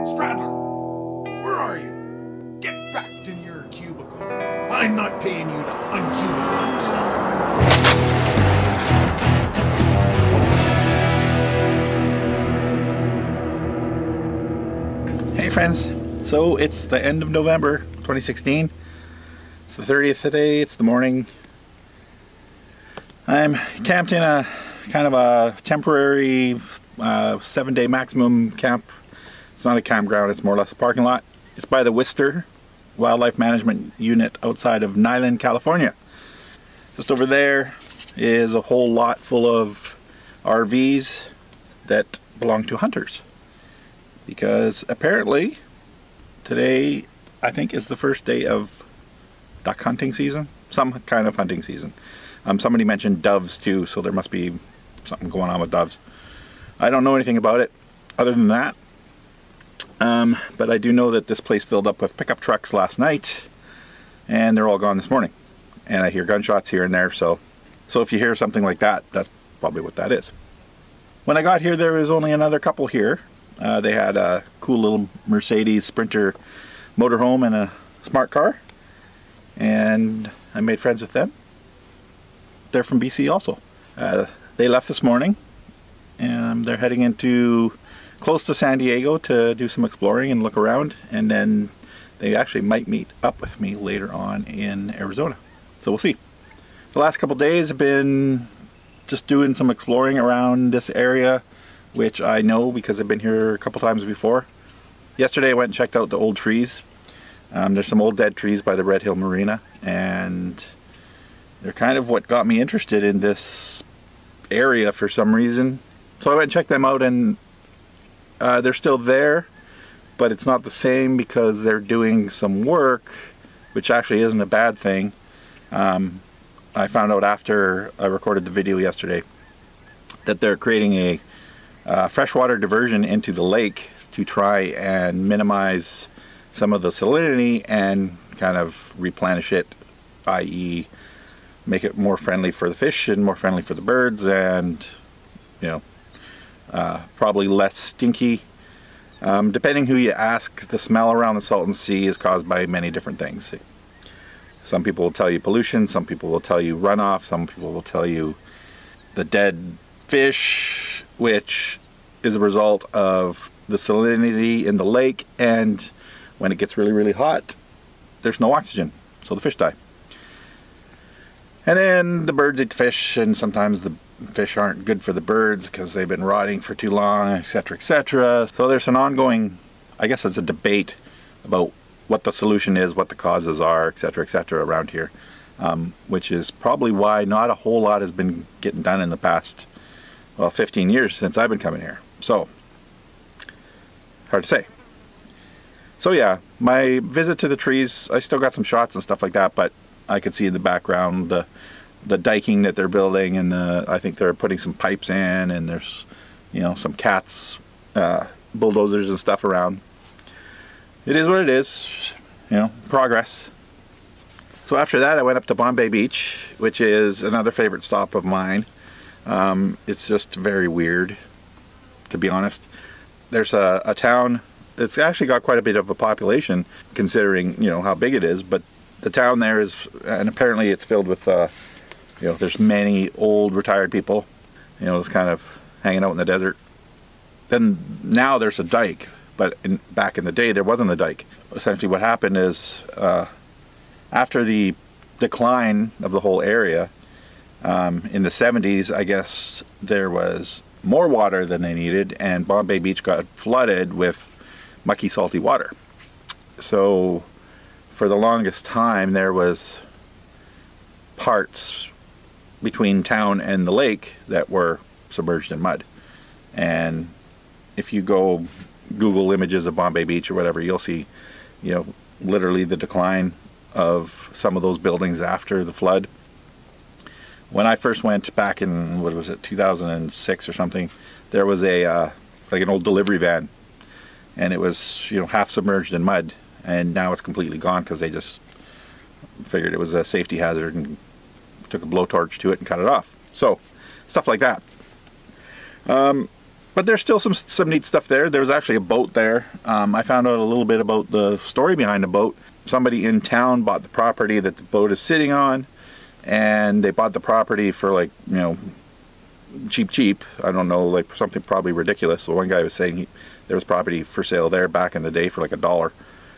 Stadler, where are you? Get back in your cubicle. I'm not paying you to uncubicle yourself. Hey friends, so it's the end of November 2016. It's the 30th today, it's the morning. I'm camped in a kind of a temporary 7-day maximum camp. It's not a campground, it's more or less a parking lot. It's by the Wister Wildlife Management Unit outside of Niland, California. Just over there is a whole lot full of RVs that belong to hunters. Because apparently today, I think, is the first day of duck hunting season. Some kind of hunting season. Somebody mentioned doves too, so there must be something going on with doves. I don't know anything about it other than that. But I do know that this place filled up with pickup trucks last night, and they're all gone this morning. And I hear gunshots here and there, so if you hear something like that, that's probably what that is. When I got here, there was only another couple here. They had a cool little Mercedes Sprinter motorhome and a smart car, and I made friends with them. They're from BC also. They left this morning, and they're heading into close to San Diego to do some exploring and look around, and then they actually might meet up with me later on in Arizona. So we'll see. The last couple days have been just doing some exploring around this area, which I know because I've been here a couple times before. Yesterday I went and checked out the old trees. There's some old dead trees by the Hill Marina, and they're kind of what got me interested in this area for some reason. So I went and checked them out, and they're still there, but it's not the same because they're doing some work, which actually isn't a bad thing. I found out after I recorded the video yesterday that they're creating a freshwater diversion into the lake to try and minimize some of the salinity and kind of replenish it, i.e. make it more friendly for the fish and more friendly for the birds, and probably less stinky. Depending who you ask, the smell around the Salton Sea is caused by many different things. Some people will tell you pollution, some people will tell you runoff, some people will tell you the dead fish, which is a result of the salinity in the lake, and when it gets really, really hot, there's no oxygen, so the fish die. And then the birds eat the fish, and sometimes the fish aren't good for the birds because they've been rotting for too long, etc., etc. So there's an ongoing, I guess it's a debate about what the solution is, what the causes are, etc., etc. around here, which is probably why not a whole lot has been getting done in the past, well, 15 years since I've been coming here. So, hard to say. So yeah, my visit to the trees, I still got some shots and stuff like that, but I could see in the background the diking that they're building, and I think they're putting some pipes in, and there's, some cats, bulldozers and stuff around. It is what it is, progress. So after that I went up to Bombay Beach, which is another favorite stop of mine. It's just very weird, to be honest. There's a town, it's actually got quite a bit of a population considering, how big it is, but the town there is, and apparently it's filled with, there's many old retired people, just kind of hanging out in the desert. Then now there's a dike, but back in the day there wasn't a dike. Essentially what happened is, after the decline of the whole area, in the 70s, I guess there was more water than they needed, and Bombay Beach got flooded with mucky, salty water. So for the longest time there was parts between town and the lake that were submerged in mud. And if you go Google images of Bombay Beach or whatever, you'll see, literally the decline of some of those buildings after the flood. When I first went back in, 2006 or something, there was a like an old delivery van, and it was half submerged in mud, and now it's completely gone because they just figured it was a safety hazard and took a blowtorch to it and cut it off. So stuff like that. But there's still some neat stuff there. There was actually a boat there. I found out a little bit about the story behind the boat. Somebody in town bought the property that the boat is sitting on, and they bought the property for, like, you know, cheap. I don't know, like something probably ridiculous. So one guy was saying there was property for sale there back in the day for like $1.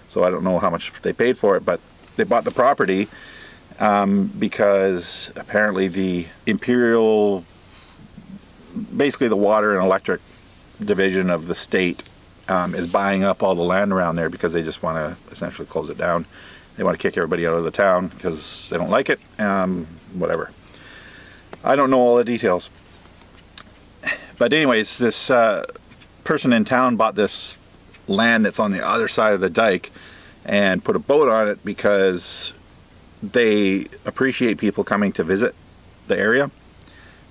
So I don't know how much they paid for it, but they bought the property because apparently the Imperial, basically the water and electric division of the state, is buying up all the land around there because they just want to essentially close it down. They want to kick everybody out of the town because they don't like it. Whatever. I don't know all the details. But anyways, this person in town bought this land that's on the other side of the dike and put a boat on it because they appreciate people coming to visit the area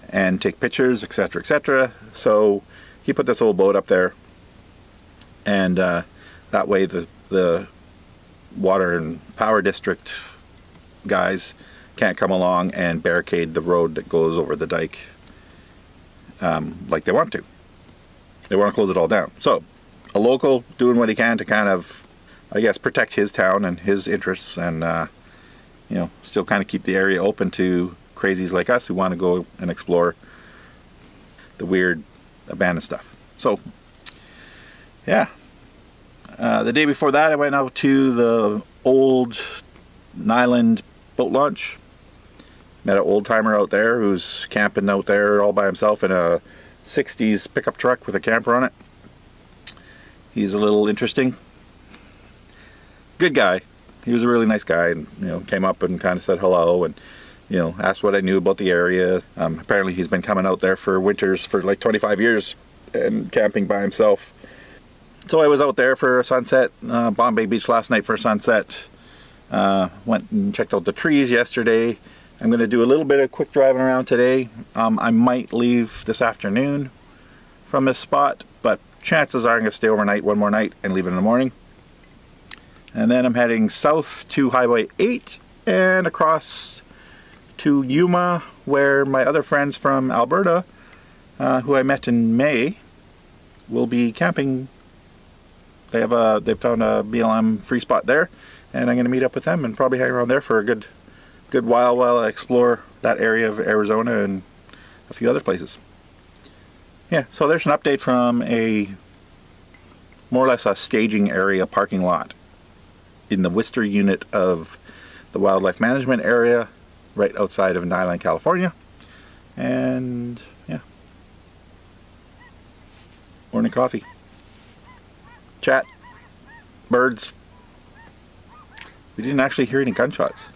and take pictures, etc., etc. So he put this old boat up there, and that way the water and power district guys can't come along and barricade the road that goes over the dike like they want to. They want to close it all down. So a local doing what he can to kind of, I guess, protect his town and his interests, and you know, still kind of keep the area open to crazies like us who want to go and explore the weird abandoned stuff. So yeah, the day before that I went out to the old Niland boat launch. Met an old timer out there who's camping out there all by himself in a 60s pickup truck with a camper on it. He's a little interesting. Good guy. He was a really nice guy, and you know, came up and kind of said hello and, you know, asked what I knew about the area. Apparently he's been coming out there for winters for like 25 years and camping by himself. So I was out there for a sunset, Bombay Beach last night for a sunset. Went and checked out the trees yesterday. I'm going to do a little bit of quick driving around today. I might leave this afternoon from this spot, but chances are I'm going to stay overnight one more night and leave in the morning. And then I'm heading south to Highway 8 and across to Yuma, where my other friends from Alberta, who I met in May, will be camping. They've found a BLM free spot there, and I'm going to meet up with them and probably hang around there for a good while I explore that area of Arizona and a few other places. Yeah, so there's an update from a more or less a staging area parking lot in the Wister unit of the wildlife management area right outside of Niland, California. And yeah, morning coffee, chat, birds. We didn't actually hear any gunshots.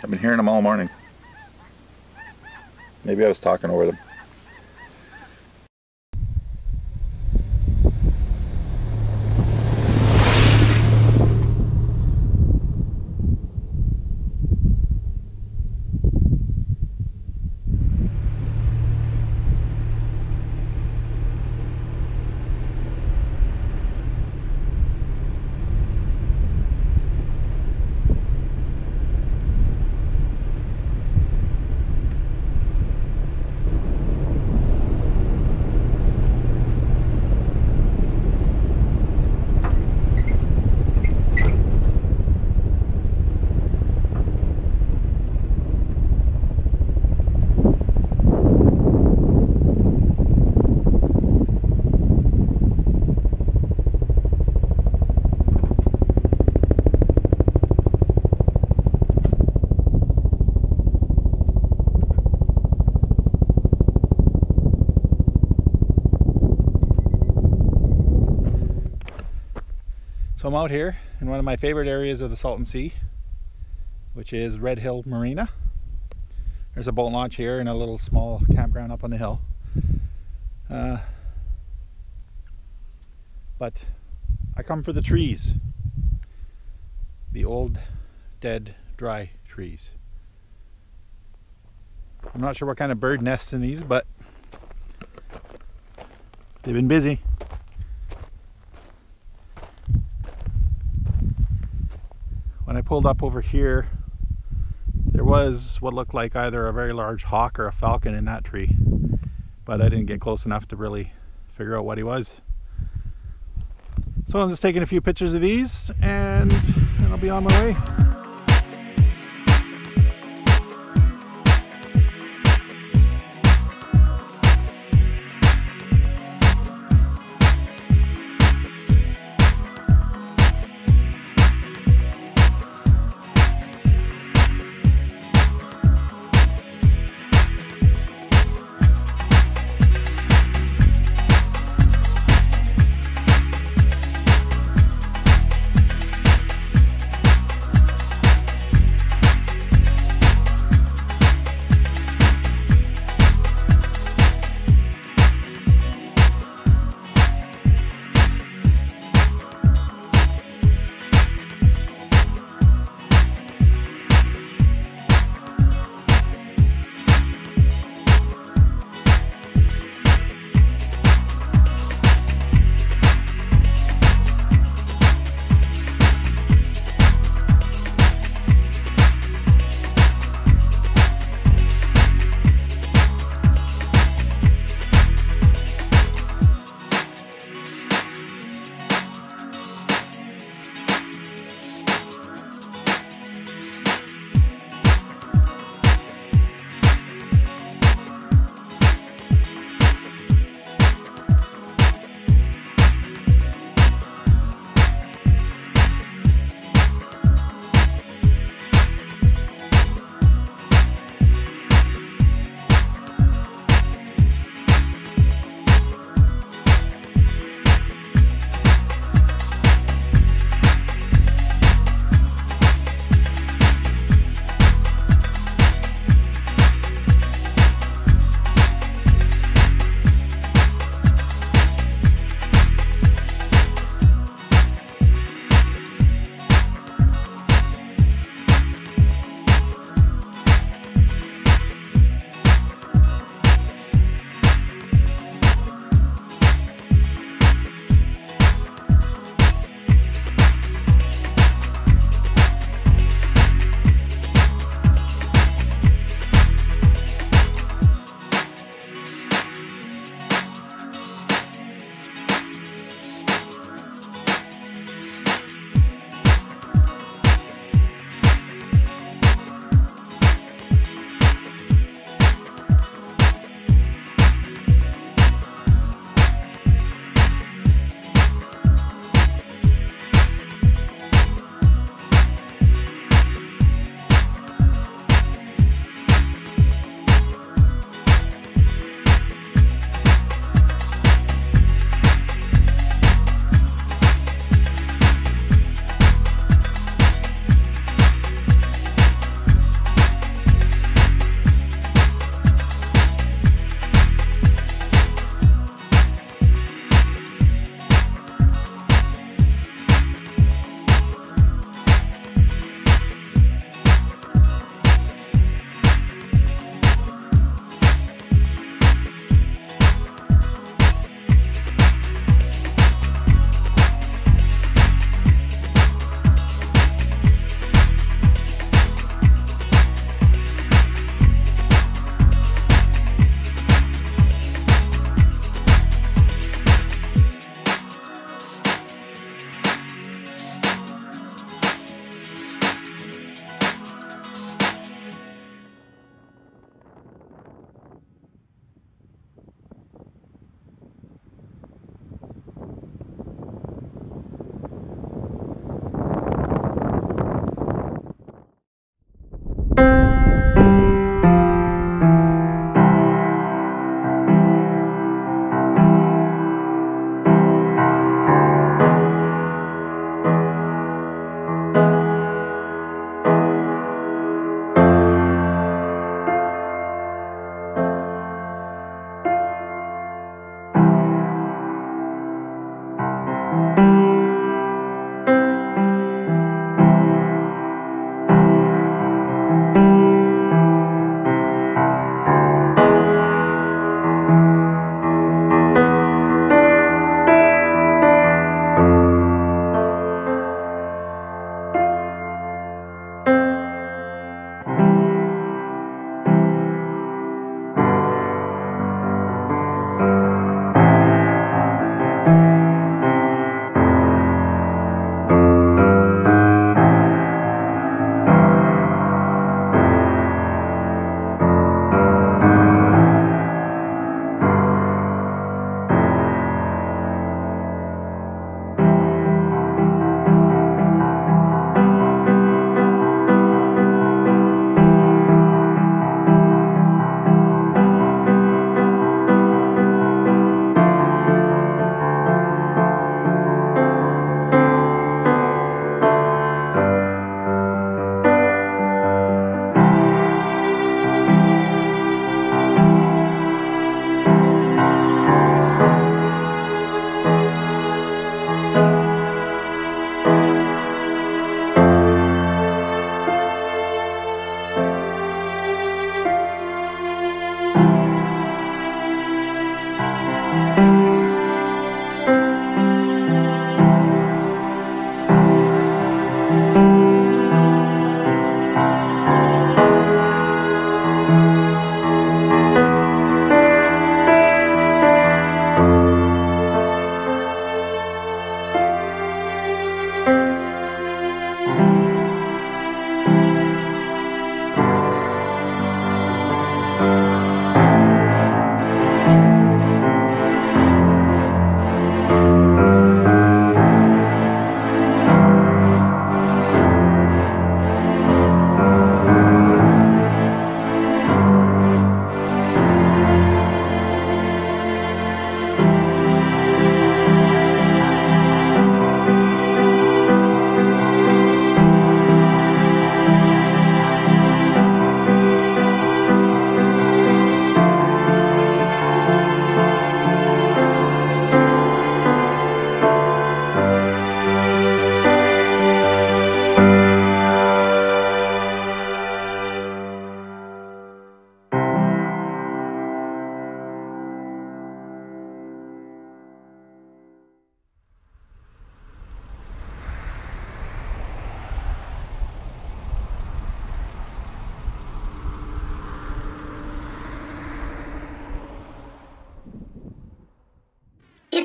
I've been hearing them all morning. Maybe I was talking over them. So I'm out here in one of my favorite areas of the Salton Sea, which is Hill Marina. There's a boat launch here and a little small campground up on the hill. But I come for the trees. The old, dead, dry trees. I'm not sure what kind of bird nests in these, but they've been busy. When I pulled up over here, there was what looked like either a very large hawk or a falcon in that tree, but I didn't get close enough to really figure out what he was. So I'm just taking a few pictures of these and I'll be on my way.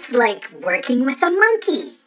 It's like working with a monkey.